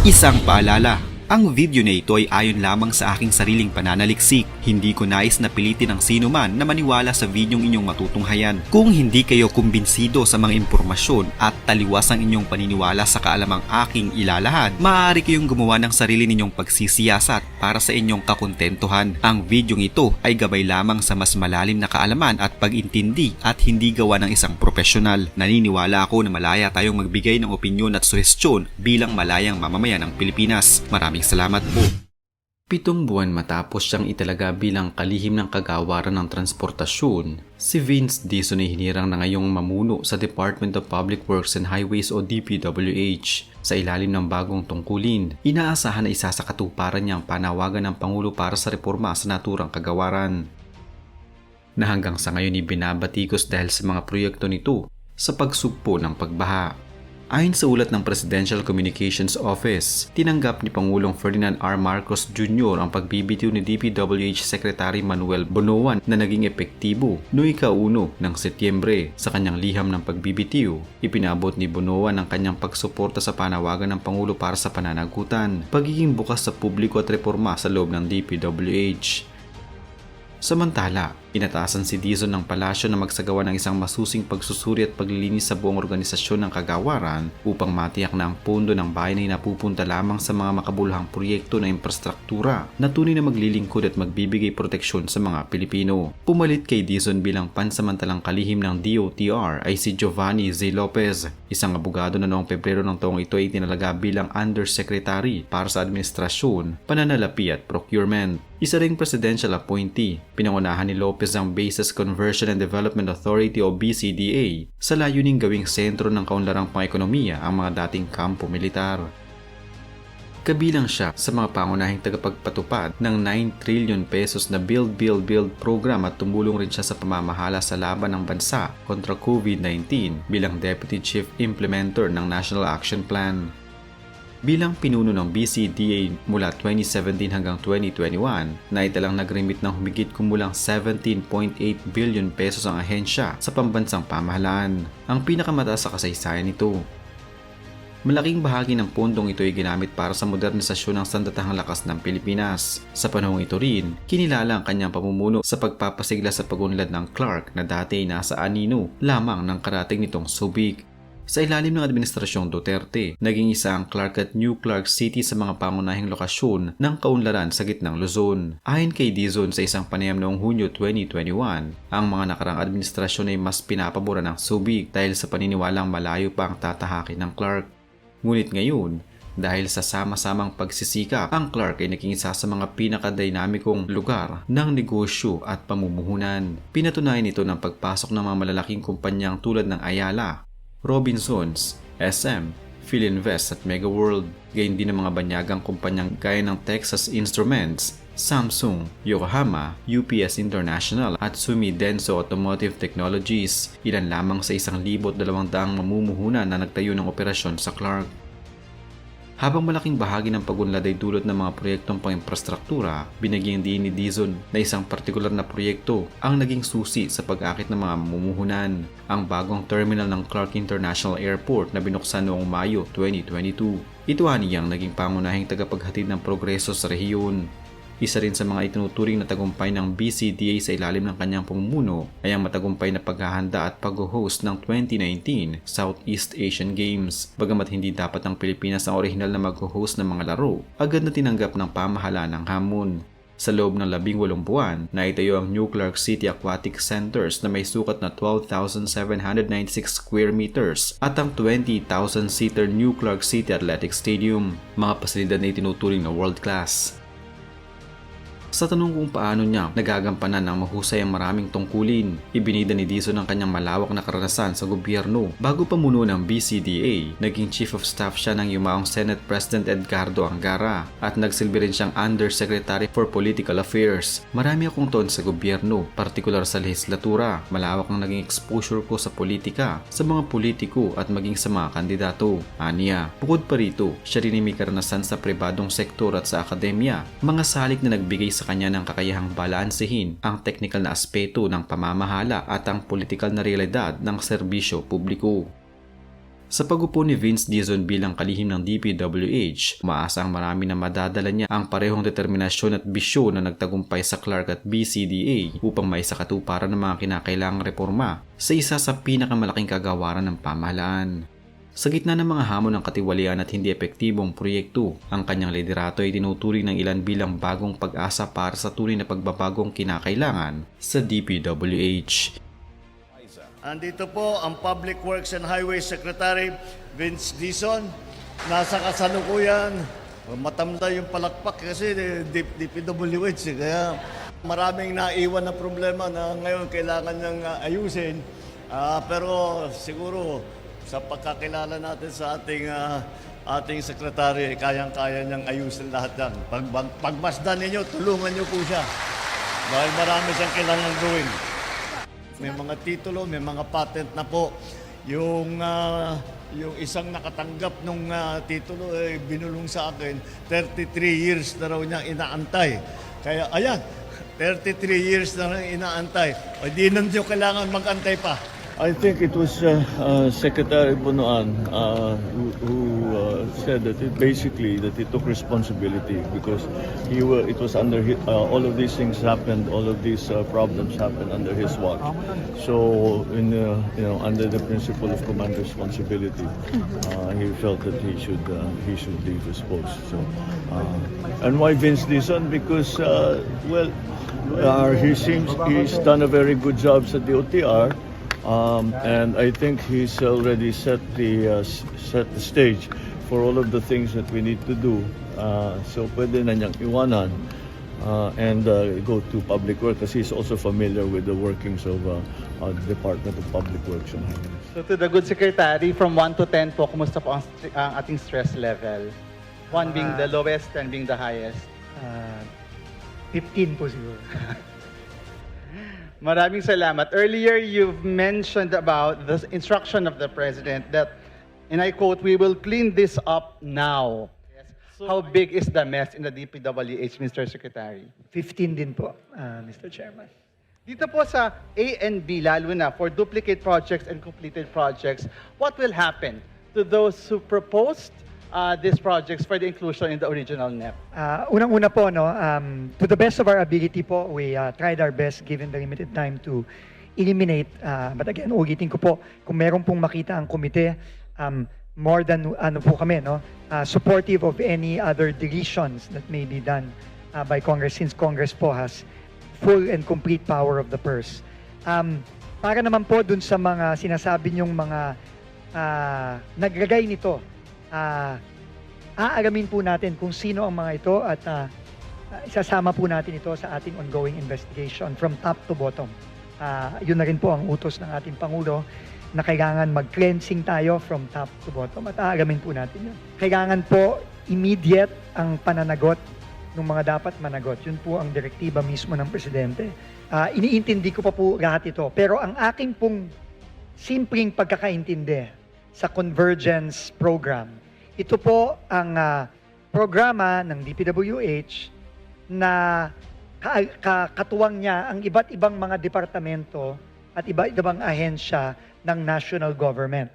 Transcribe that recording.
Isang paalala, ang video na ito ay ayon lamang sa aking sariling pananaliksik. Hindi ko nais na pilitin ang sino man na maniwala sa videong inyong matutunghayan. Kung hindi kayo kumbinsido sa mga impormasyon at taliwas ang inyong paniniwala sa kaalamang aking ilalahad, maaari kayong gumawa ng sarili ninyong pagsisiyasat para sa inyong kakontentuhan. Ang videong ito ay gabay lamang sa mas malalim na kaalaman at pag-intindi at hindi gawa ng isang profesional. Naniniwala ako na malaya tayong magbigay ng opinyon at suhestyon bilang malayang mamamayan ng Pilipinas. Maraming salamat po. 7 buwan matapos siyang italaga bilang kalihim ng kagawaran ng transportasyon, si Vince Dizon ay hinirang na ngayong mamuno sa Department of Public Works and Highways o DPWH. Sa ilalim ng bagong tungkulin, inaasahan na isa sa katuparan niya ang panawagan ng Pangulo para sa reforma sa naturang kagawaran, na hanggang sa ngayon ay binabatikos dahil sa mga proyekto nito sa pagsugpo ng pagbaha. Ayon sa ulat ng Presidential Communications Office, tinanggap ni Pangulong Ferdinand R. Marcos Jr. ang pagbibitiw ni DPWH Secretary Manuel Bonoan na naging epektibo noong ika-1 ng Setyembre. Sa kanyang liham ng pagbibitiw, ipinabot ni Bonoan ang kanyang pagsuporta sa panawagan ng Pangulo para sa pananagutan, pagiging bukas sa publiko at reforma sa loob ng DPWH. Samantala, inatasan si Dizon ng palasyo na magsagawa ng isang masusing pagsusuri at paglilinis sa buong organisasyon ng kagawaran upang matiyak na ang pondo ng bayan ay napupunta lamang sa mga makabuluhang proyekto na infrastruktura na tunay na maglilingkod at magbibigay proteksyon sa mga Pilipino. Pumalit kay Dizon bilang pansamantalang kalihim ng DOTR ay si Giovanni Z. Lopez, isang abogado na noong Pebrero ng taong ito ay tinalaga bilang Undersecretary para sa Administrasyon, Pananalapi at Procurement. Isa ring presidential appointee, pinangunahan ni Lopez ang Bases Conversion and Development Authority o BCDA sa layuning gawing sentro ng kaunlarang pang-ekonomiya ang mga dating kampo militar. Kabilang siya sa mga pangunahing tagapagpatupad ng 9 trillion pesos na Build program at tumulong rin siya sa pamamahala sa laban ng bansa kontra COVID-19 bilang Deputy Chief Implementer ng National Action Plan. Bilang pinuno ng BCDA mula 2017 hanggang 2021, naitalang nag-remit ng humigit kumulang 17.8 billion pesos ang ahensya sa pambansang pamahalaan, ang pinakamataas sa kasaysayan nito. Malaking bahagi ng pondong ito ay ginamit para sa modernisasyon ng sandatahang lakas ng Pilipinas. Sa panahong ito rin, kinilala ang kanyang pamumuno sa pagpapasigla sa pagunlad ng Clark na dati ay nasa anino lamang ng karating nitong Subic. Sa ilalim ng Administrasyong Duterte, naging isa ang Clark at New Clark City sa mga pangunahing lokasyon ng kaunlaran sa gitnang Luzon. Ayon kay Dizon sa isang panayam noong Hunyo 2021, ang mga nakarang administrasyon ay mas pinapaboran ng Subic dahil sa paniniwalang malayo pa ang tatahakin ng Clark. Ngunit ngayon, dahil sa sama-samang pagsisikap, ang Clark ay naging isa sa mga pinakadynamikong lugar ng negosyo at pamumuhunan. Pinatunayan ito ng pagpasok ng mga malalaking kumpanyang tulad ng Ayala, Robinsons, SM, Philinvest at Megaworld. Gayon din ang mga banyagang kumpanyang gaya ng Texas Instruments, Samsung, Yokohama, UPS International at Sumi Denso Automotive Technologies. Ilan lamang sa 1,200 mamumuhunan na nagtayo ng operasyon sa Clark. Habang malaking bahagi ng pagunlad ay dulot ng mga proyektong pang-infrastruktura, binagyang diin ni Dizon na isang partikular na proyekto ang naging susi sa pag-akit ng mga mamumuhunan, ang bagong terminal ng Clark International Airport na binuksan noong Mayo 2022. Ito aniyang naging pangunahing tagapaghatid ng progreso sa rehiyon. Isa rin sa mga itinuturing na tagumpay ng BCDA sa ilalim ng kanyang pamumuno ay ang matagumpay na paghahanda at pag-host ng 2019 Southeast Asian Games. Bagamat hindi dapat ang Pilipinas ang orihinal na mag-host ng mga laro, agad na tinanggap ng pamahalaan ng hamon. Sa loob ng 18 buwan, naitayo ang New Clark City Aquatic Centers na may sukat na 12,796 square meters at ang 20,000-seater New Clark City Athletic Stadium, mga pasilidad na itinuturing na world-class. Sa tanong kung paano niya nagagampanan ng mahusay ang maraming tungkulin, ibinida ni Dizon ang kanyang malawak na karanasan sa gobyerno. Bago pamuno ng BCDA, naging Chief of Staff siya ng yumaong Senate President Edgardo Angara at nagsilbi rin siyang Undersecretary for Political Affairs. Marami akong taon sa gobyerno, partikular sa lehislatura. Malawak ang naging exposure ko sa politika, sa mga politiko at maging sa mga kandidato. Aniya, bukod pa rito, siya rin ay may karanasan sa pribadong sektor at sa akademya, mga salik na nagbigay sa kanya ng kakayahang balansehin ang teknikal na aspeto ng pamamahala at ang politikal na realidad ng serbisyo publiko. Sa pagupo ni Vince Dizon bilang kalihim ng DPWH, umaasang marami na madadala niya ang parehong determinasyon at bisyon na nagtagumpay sa Clark at BCDA upang maisakatuparan ng mga kinakailangang reforma sa isa sa pinakamalaking kagawaran ng pamahalaan. Sa gitna ng mga hamon ng katiwalian at hindi epektibong proyekto, ang kanyang liderato ay tinuturing ng ilan bilang bagong pag-asa para sa tunay na pagbabagong kinakailangan sa DPWH. Andito po ang Public Works and Highways Secretary Vince Dizon. Nasa kasalukuyan, matamda yung palakpak kasi DPWH. Kaya maraming naiwan na problema na ngayon kailangan niyang ayusin. Pero siguro sa pagkakilala natin sa ating sekretary, kayang-kaya niyang ayusin lahat yan. Pagmasdan ninyo, tulungan niyo po siya. Dahil marami siyang kailangan gawin. May mga titulo, may mga patent na po. Yung isang nakatanggap ng titulo, binulong sa akin, 33 years na raw niyang inaantay. Kaya, ayan, 33 years na raw inaantay. O di na niyo kailangan mag-antay pa. I think it was Secretary Bunoan who said that basically that he took responsibility because it was under all of these things happened, all of these problems happened under his watch. So under the principle of command responsibility, he felt that he should leave his post. So and why Vince Dizon? Because he's done a very good job at the OTR. And I think he's already set the stage for all of the things that we need to do. So pwede na niyang iwanan and go to public work kasi he's also familiar with the workings of the Department of Public Works and Highways. So to the good secretary, from 1 to 10 po, kumusta po ang ating stress level? 1 being the lowest, 10 being the highest. 15 po siguro. Maraming salamat. Earlier, you've mentioned about the instruction of the President that, and I quote, "We will clean this up now." Yes. How big is the mess in the DPWH, Mr. Secretary? 15 din po, Mr. Chairman. Dito po sa A and B, lalo na for duplicate projects and completed projects, what will happen to those who proposed these projects for the inclusion in the original NEP? Unang-una po, to the best of our ability po, we tried our best given the limited time to eliminate. But again, ulitin ko po, kung meron pong makita ang komite, more than po kami, supportive of any other deletions that may be done by Congress since Congress po has full and complete power of the purse. Para naman po dun sa mga sinasabi niyong mga naglagay nito, aalamin po natin kung sino ang mga ito at isasama po natin ito sa ating ongoing investigation from top to bottom. Yun na rin po ang utos ng ating Pangulo na kailangan mag-cleansing tayo from top to bottom at aalamin po natin yun. Kailangan po immediate ang pananagot ng mga dapat managot. Yun po ang direktiba mismo ng Presidente. Iniintindi ko pa po lahat ito. Pero ang aking pong simpleng pagkakaintindi sa Convergence Program, ito po ang programa ng DPWH na katuwang niya ang iba't ibang mga departamento at iba't ibang ahensya ng national government.